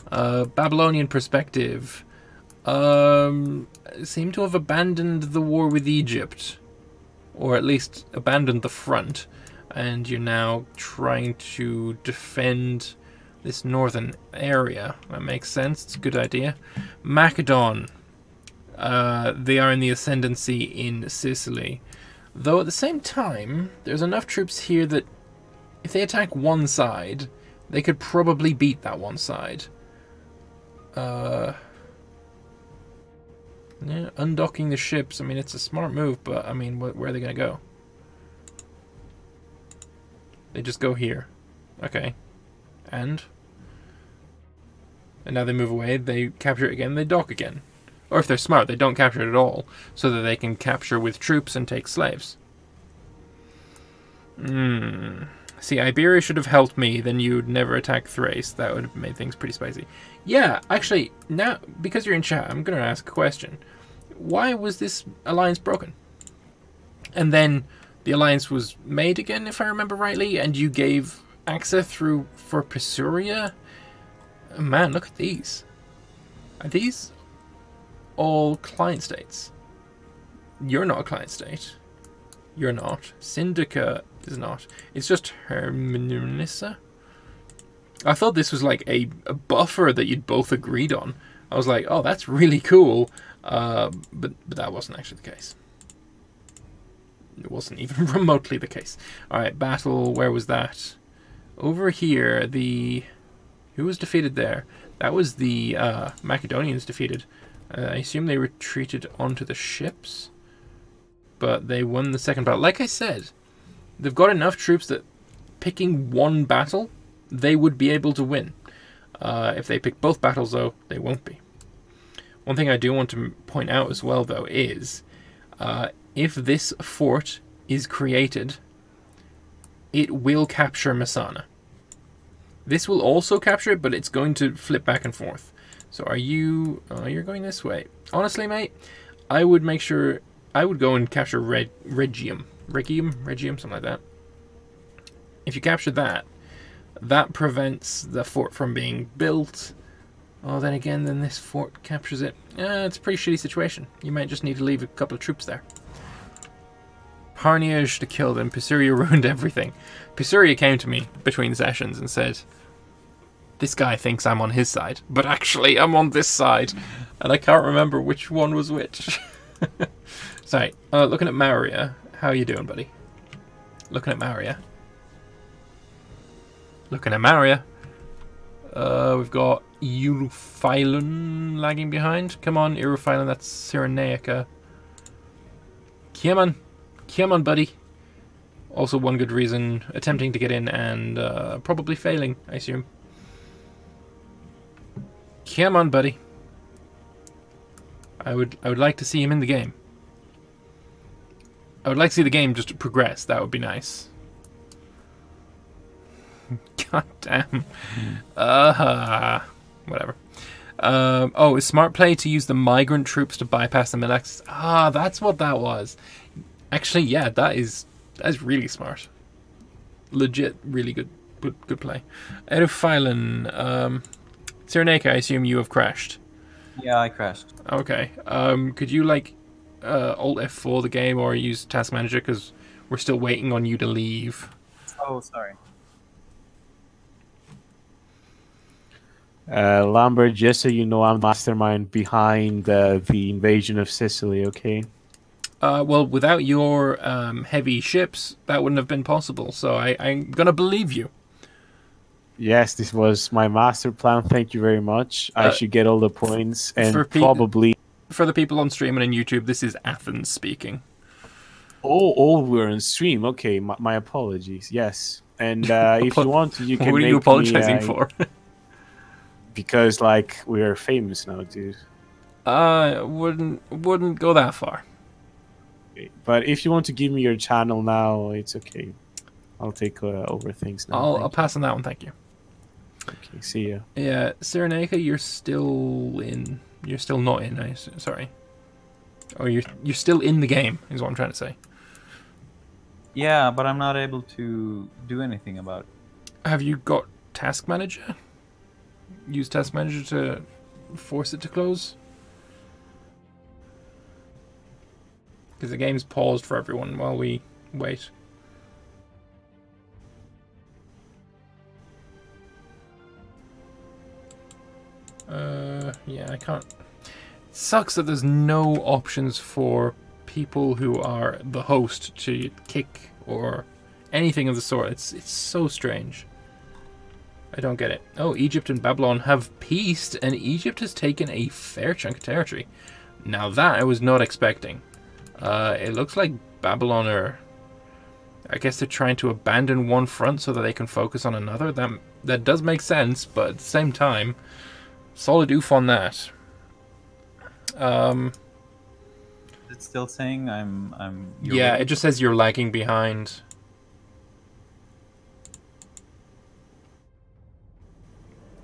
Babylonian perspective. Seem to have abandoned the war with Egypt, or at least abandoned the front, and you're now trying to defend this northern area. That makes sense. It's a good idea. Macedon. They are in the ascendancy in Sicily. Though at the same time, there's enough troops here that if they attack one side, they could probably beat that one side. Yeah, undocking the ships. I mean, it's a smart move, but I mean, where are they going to go? They just go here. Okay. And now they move away, they capture it again, they dock again. Or if they're smart, they don't capture it at all, so that they can capture with troops and take slaves. See, Iberia should have helped me, then you'd never attack Thrace. That would have made things pretty spicy. Yeah, actually, now, because you're in chat, I'm going to ask a question. Why was this alliance broken? And then the alliance was made again, if I remember rightly, and you gave access through for Pisuria? Oh, man, look at these. Are these all client states? You're not a client state. You're not. Syndica is not. It's just Hermanissa. I thought this was like a buffer that you'd both agreed on. I was like, oh, that's really cool. But that wasn't actually the case. It wasn't even remotely the case. Alright, battle. Where was that? Over here, who was defeated there? That was the Macedonians defeated. I assume they retreated onto the ships. But they won the second battle. Like I said, they've got enough troops that picking one battle, they would be able to win. If they pick both battles, though, they won't be. One thing I do want to point out as well, though, is if this fort is created, it will capture Messana. This will also capture it, but it's going to flip back and forth. So are you... you're going this way. Honestly, mate, I would make sure... I would go and capture Regium, something like that. If you capture that, that prevents the fort from being built. Oh, then again, then this fort captures it. It's a pretty shitty situation. You might just need to leave a couple of troops there. Harniage to kill them. Pisuria ruined everything. Pisuria came to me between sessions and said, this guy thinks I'm on his side, but actually I'm on this side. And I can't remember which one was which. Sorry, looking at Maria. How are you doing, buddy? Looking at Maria. Looking at Maria. We've got Europhilon lagging behind. Come on, Europhilon, that's Cyrenaica. Come on, buddy. Also one good reason, attempting to get in and probably failing, I assume. Come on, buddy. I would like to see him in the game. I would like to see the game just progress. That would be nice. God damn. Whatever. Oh, it's smart play to use the migrant troops to bypass the Milax. Ah, that's what that was. Actually, yeah, that's really smart. Legit, really good play. Europhilon, Cyrenaica, I assume you have crashed. Yeah, I crashed. Okay. Could you like Alt F4 the game or use Task Manager, because we're still waiting on you to leave. Oh, sorry. Lambert, just so you know, I'm mastermind behind the invasion of Sicily, okay? Well, without your heavy ships, that wouldn't have been possible, so I'm gonna believe you. Yes, this was my master plan. Thank you very much. I should get all the points, and probably... For the people on stream and on YouTube, this is Athens speaking. Oh, we're on stream. Okay, my apologies. Yes, and if you want, you can. What are you apologizing for? Because like we're famous now, dude. Wouldn't go that far. Okay. But if you want to give me your channel now, it's okay. I'll take over things now. I'll pass on that one. Thank you. Okay, see ya. Yeah, Cyrenaica, you're still in. You're still not in. Sorry. Or you're still in the game, is what I'm trying to say. Yeah, but I'm not able to do anything about it. Have you got Task Manager? use Task Manager to force it to close. Because the game's paused for everyone while we wait. Yeah, I can't... Sucks that there's no options for people who are the host to kick or anything of the sort. It's so strange. I don't get it. Oh, Egypt and Babylon have peaced, and Egypt has taken a fair chunk of territory. Now that I was not expecting. It looks like Babylon are... I guess they're trying to abandon one front so that they can focus on another. That does make sense, but at the same time, solid oof on that. It's still saying I'm. Yeah, it just says you're lagging behind.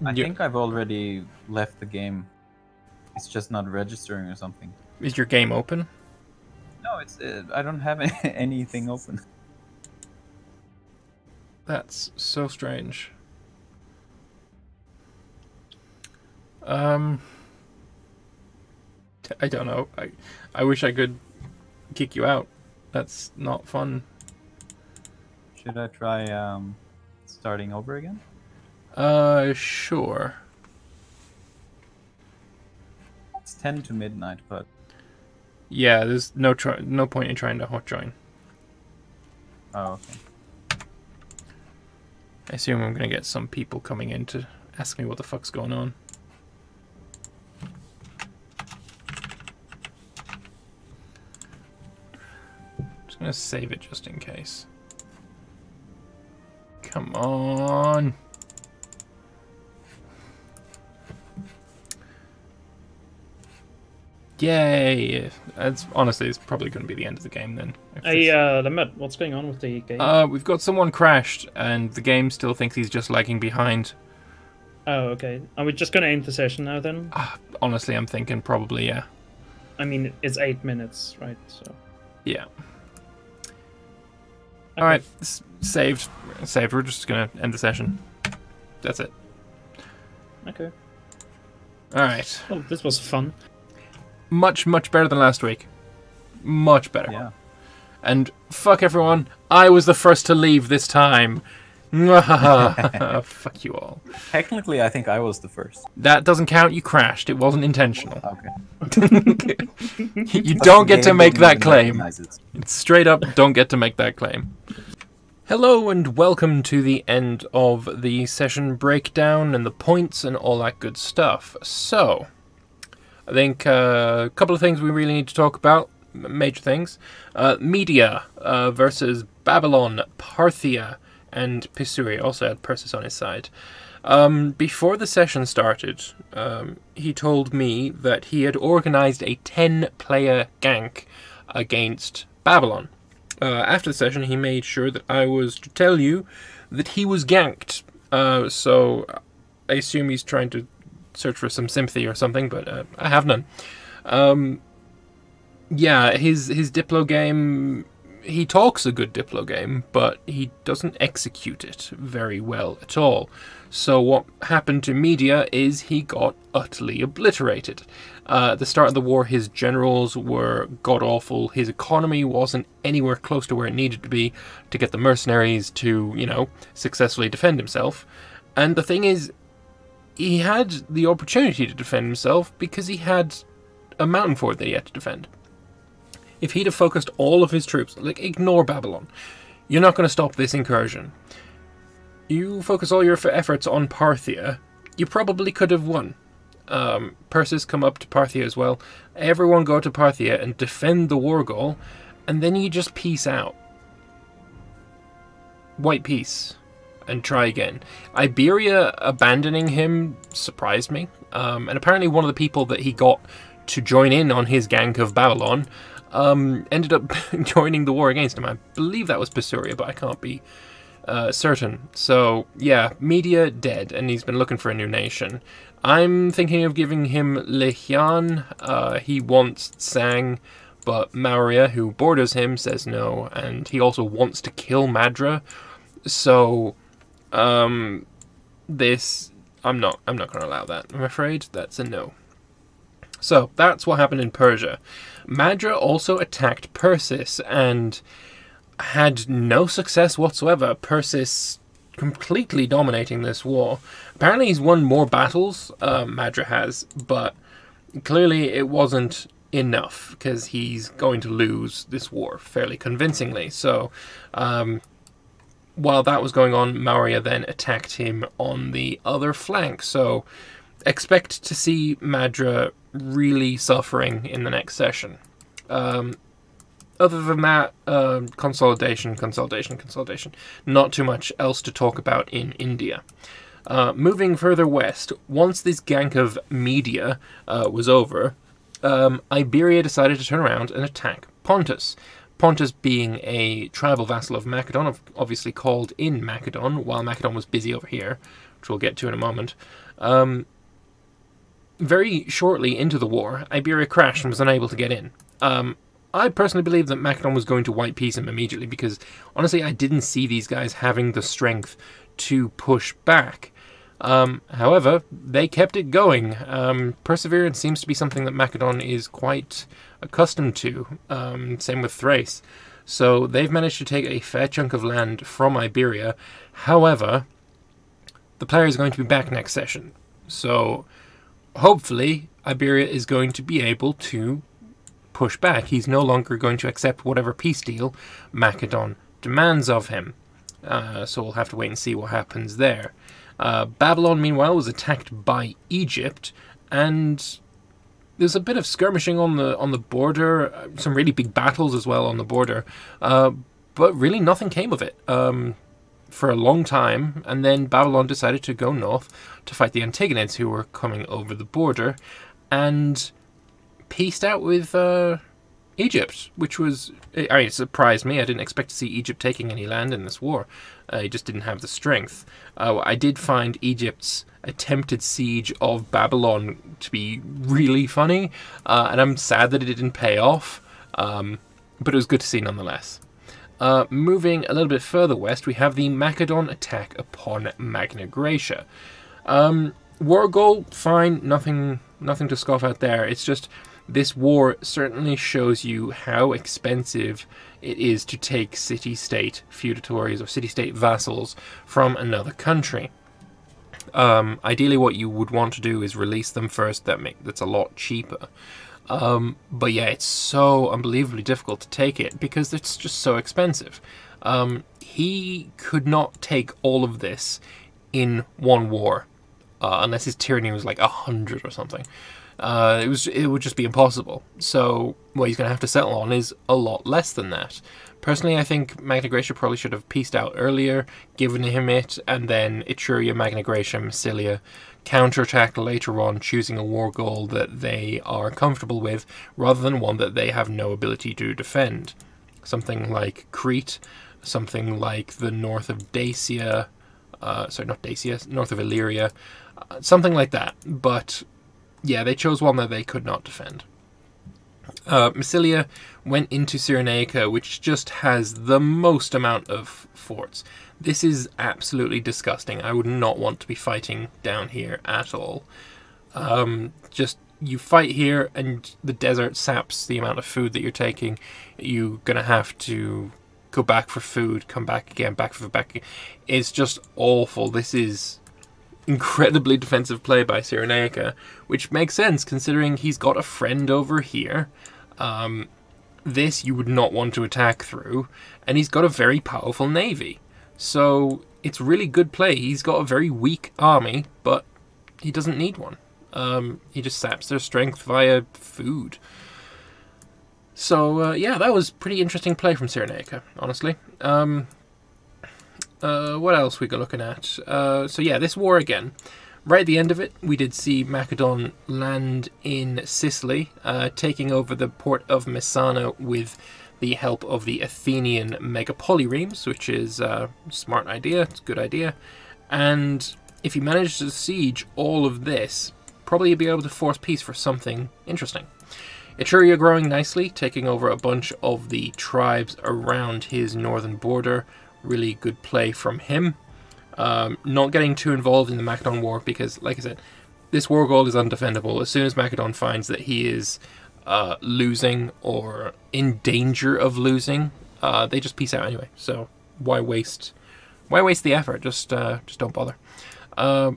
I think I've already left the game. It's just not registering or something. Is your game open? No, it's. I don't have anything open. That's so strange. I don't know. I wish I could kick you out. That's not fun. Should I try starting over again? Sure. It's 10 to midnight, but yeah, there's no point in trying to hot join. oh, okay. I assume I'm gonna get some people coming in to ask me what the fuck's going on. Just gonna save it just in case. Come on. Yay! Honestly, it's probably going to be the end of the game then. Hey, Lemmet, what's going on with the game? We've got someone crashed, and the game still thinks he's just lagging behind. Oh, okay. Are we just going to end the session now then? Honestly, I'm thinking probably, yeah. I mean, it's 8 minutes, right? So. Yeah. Okay. Alright, saved. Saved. We're just going to end the session. That's it. Okay. Alright. Well, this was fun. Much, much better than last week. Much better. Yeah. And fuck everyone, I was the first to leave this time. Fuck you all. Technically, I think I was the first. That doesn't count, you crashed. It wasn't intentional. Okay. You don't get to make that claim. It. Straight up, don't get to make that claim. Hello and welcome to the end of the session breakdown and the points and all that good stuff. So, I think a couple of things we really need to talk about, major things. Media versus Babylon, Parthia, and Pisuria. Also had Persis on his side. Before the session started, he told me that he had organized a 10-player gank against Babylon. After the session, he made sure that I was to tell you that he was ganked. So I assume he's trying to search for some sympathy or something, but I have none. Yeah, his Diplo game, he talks a good Diplo game, but he doesn't execute it very well at all. So what happened to Media is he got utterly obliterated. At the start of the war, his generals were god-awful. His economy wasn't anywhere close to where it needed to be to get the mercenaries to, you know, successfully defend himself. And the thing is, he had the opportunity to defend himself because he had a mountain fort that he had to defend. If he'd have focused all of his troops, like, ignore Babylon. You're not going to stop this incursion. You focus all your efforts on Parthia, you probably could have won. Persis come up to Parthia as well. Everyone go to Parthia and defend the war goal, and then you just peace out. White peace. And try again. Iberia abandoning him surprised me. And apparently one of the people that he got to join in on his gank of Babylon ended up joining the war against him. I believe that was Pisuria, but I can't be certain. So, yeah, Media dead, and he's been looking for a new nation. I'm thinking of giving him Lehian. He wants Sang, but Mauria, who borders him, says no, and he also wants to kill Madra. So... this I'm not going to allow that. I'm afraid that's a no. So that's what happened in Persia. Madra also attacked Persis and had no success whatsoever. Persis completely dominating this war. Apparently he's won more battles, Madra has, but clearly it wasn't enough because he's going to lose this war fairly convincingly. So while that was going on, Maurya then attacked him on the other flank. So expect to see Madra really suffering in the next session. Other than that, consolidation. Not too much else to talk about in India. Moving further west, once this gank of Media was over, Iberia decided to turn around and attack Pontus. Pontus being a tribal vassal of Macedon, obviously called in Macedon, while Macedon was busy over here, which we'll get to in a moment. Very shortly into the war, Iberia crashed and was unable to get in. I personally believe that Macedon was going to white peace him immediately because, honestly, I didn't see these guys having the strength to push back. However, they kept it going. Perseverance seems to be something that Macedon is quite accustomed to. Same with Thrace. So they've managed to take a fair chunk of land from Iberia. However, the player is going to be back next session. So hopefully Iberia is going to be able to push back. He's no longer going to accept whatever peace deal Macedon demands of him. So we'll have to wait and see what happens there. Babylon, meanwhile, was attacked by Egypt, and there's a bit of skirmishing on the border, some really big battles as well on the border, but really nothing came of it for a long time, and then Babylon decided to go north to fight the Antigonids, who were coming over the border, and peaced out with Egypt, which was, I mean, it surprised me. I didn't expect to see Egypt taking any land in this war. He just didn't have the strength. I did find Egypt's attempted siege of Babylon to be really funny, and I'm sad that it didn't pay off, but it was good to see nonetheless. Moving a little bit further west, we have the Macedon attack upon Magna Graecia. War goal, fine, nothing to scoff at there. It's just this war certainly shows you how expensive it is to take city-state feudatories or city-state vassals from another country. Ideally, what you would want to do is release them first. That's a lot cheaper. But yeah, it's so unbelievably difficult to take it because it's just so expensive. He could not take all of this in one war, unless his tyranny was like 100 or something. It would just be impossible. So what he's going to have to settle on is a lot less than that. Personally, I think Magna Graecia probably should have pieced out earlier, given him it, and then Etruria, Magna Graecia, Massilia counterattack later on, choosing a war goal that they are comfortable with, rather than one that they have no ability to defend. Something like Crete, something like the north of Dacia, north of Illyria, something like that. But yeah, they chose one that they could not defend. Massilia went into Cyrenaica, which just has the most amount of forts. This is absolutely disgusting. I would not want to be fighting down here at all. Just, you fight here and the desert saps the amount of food that you're taking. You're going to have to go back for food, come back again, back for back again. It's just awful. This is incredibly defensive play by Cyrenaica, which makes sense considering he's got a friend over here. This you would not want to attack through, and he's got a very powerful navy. So it's really good play. He's got a very weak army, but he doesn't need one. He just saps their strength via food. So yeah, that was pretty interesting play from Cyrenaica, honestly. What else we got looking at? So yeah, this war again. Right at the end of it, we did see Macedon land in Sicily, taking over the port of Messana with the help of the Athenian megapolyremes, which is a smart idea, it's a good idea. And if you manage to siege all of this, probably you'll be able to force peace for something interesting. Etruria growing nicely, taking over a bunch of the tribes around his northern border. Really good play from him. Not getting too involved in the Macedon War because, like I said, this war goal is undefendable. As soon as Macedon finds that he is losing or in danger of losing, they just peace out anyway. So why waste the effort? Just don't bother.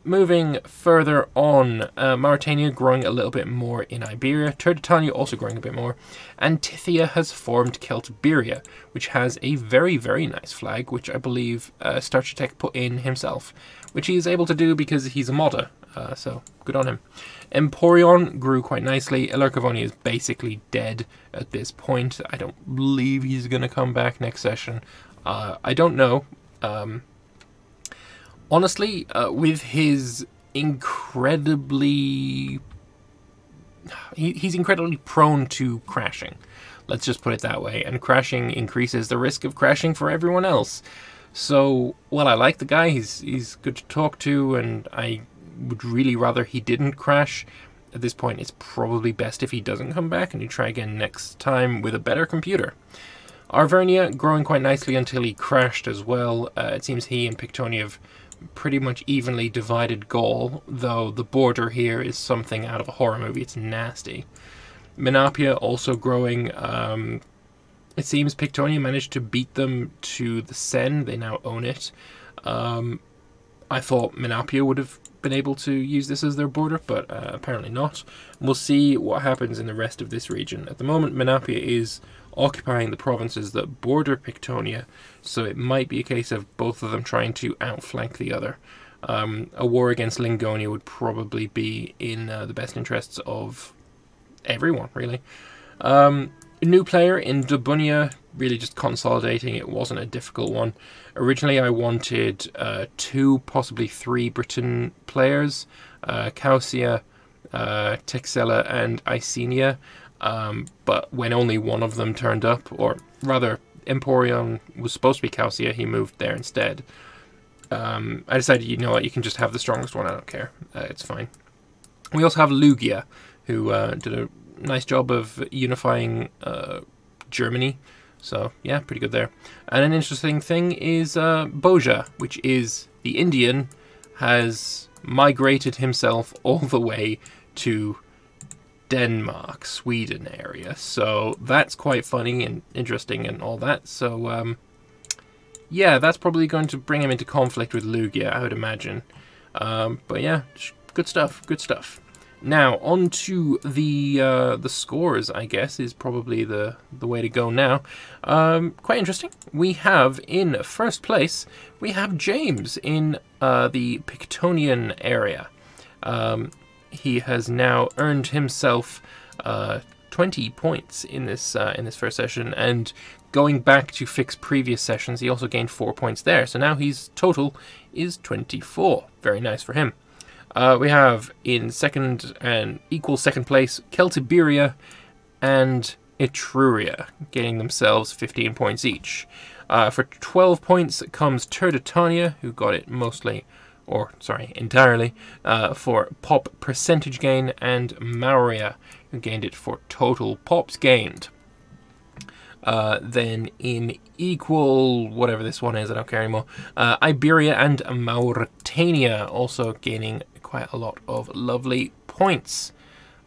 Moving further on, Mauritania growing a little bit more in Iberia, Turdetania also growing a bit more, and Tithia has formed Celtiberia, which has a very, very nice flag, which I believe Starchitec put in himself, which he is able to do because he's a modder, so good on him. Emporion grew quite nicely. Elercavonia is basically dead at this point. I don't believe he's going to come back next session. I don't know. Honestly, with his incredibly... He's incredibly prone to crashing. Let's just put it that way. And crashing increases the risk of crashing for everyone else. So, while I like the guy, he's good to talk to, and I would really rather he didn't crash. At this point, it's probably best if he doesn't come back, and you try again next time with a better computer. Arvernia growing quite nicely until he crashed as well. It seems he and Pictonia have pretty much evenly divided Gaul, though the border here is something out of a horror movie. It's nasty. Menapia also growing. It seems Pictonia managed to beat them to the Seine. They now own it. I thought Menapia would have been able to use this as their border, but apparently not. We'll see what happens in the rest of this region. At the moment, Menapia is occupying the provinces that border Pictonia, so it might be a case of both of them trying to outflank the other. A war against Lingonia would probably be in the best interests of everyone, really. New player in Dubunia, really just consolidating. It wasn't a difficult one. Originally I wanted 2, possibly 3 Britain players, Causia, Texella and Icenia, but when only one of them turned up, or rather Emporion was supposed to be Causia, he moved there instead. I decided, you know what, you can just have the strongest one, I don't care, it's fine. We also have Lugia, who did a nice job of unifying Germany, so yeah, pretty good there. And an interesting thing is Boja, which is the Indian, has migrated himself all the way to Denmark, Sweden area, so that's quite funny and interesting and all that. So yeah, that's probably going to bring him into conflict with Lugia, I would imagine. But yeah, good stuff, good stuff. Now, on to the scores, I guess, is probably the way to go now. Quite interesting. We have, in first place, we have James in the Pictonian area. He has now earned himself 20 points in this first session, and going back to fix previous sessions, he also gained 4 points there. So now his total is 24. Very nice for him. We have in second and equal second place Celtiberia and Etruria, gaining themselves 15 points each. For 12 points comes Turdetania, who got it mostly, or sorry, entirely, for pop percentage gain, and Mauria, who gained it for total pops gained. Then in equal, whatever this one is, I don't care anymore, Iberia and Mauritania also gaining quite a lot of lovely points.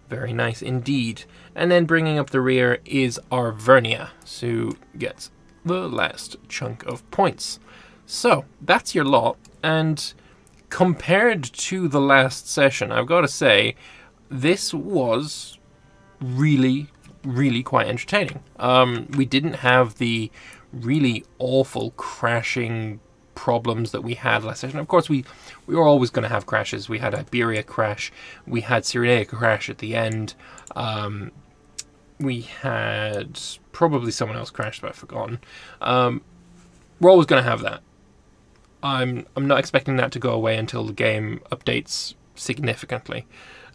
Very nice indeed. And then bringing up the rear is Arvernia, who gets the last chunk of points. So that's your lot, and compared to the last session, I've got to say, this was really quite entertaining. We didn't have the really awful crashing problems that we had last session. Of course, we were always going to have crashes. We had Iberia crash, we had Cyrenaica crash at the end, we had probably someone else crash, but I've forgotten. We're always going to have that. I'm not expecting that to go away until the game updates significantly.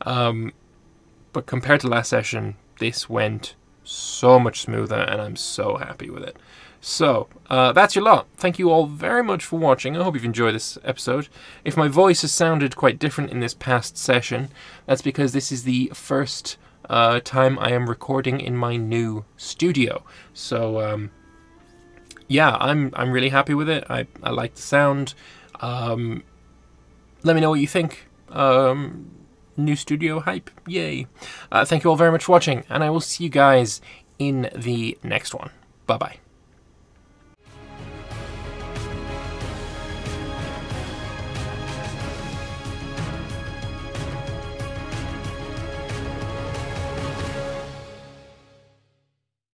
But compared to last session, this went so much smoother, and I'm so happy with it. So, that's your lot. Thank you all very much for watching. I hope you've enjoyed this episode. If my voice has sounded quite different in this past session, that's because this is the first time I am recording in my new studio. So, yeah, I'm really happy with it. I like the sound. Let me know what you think. New studio hype, yay. Thank you all very much for watching, and I will see you guys in the next one. Bye-bye.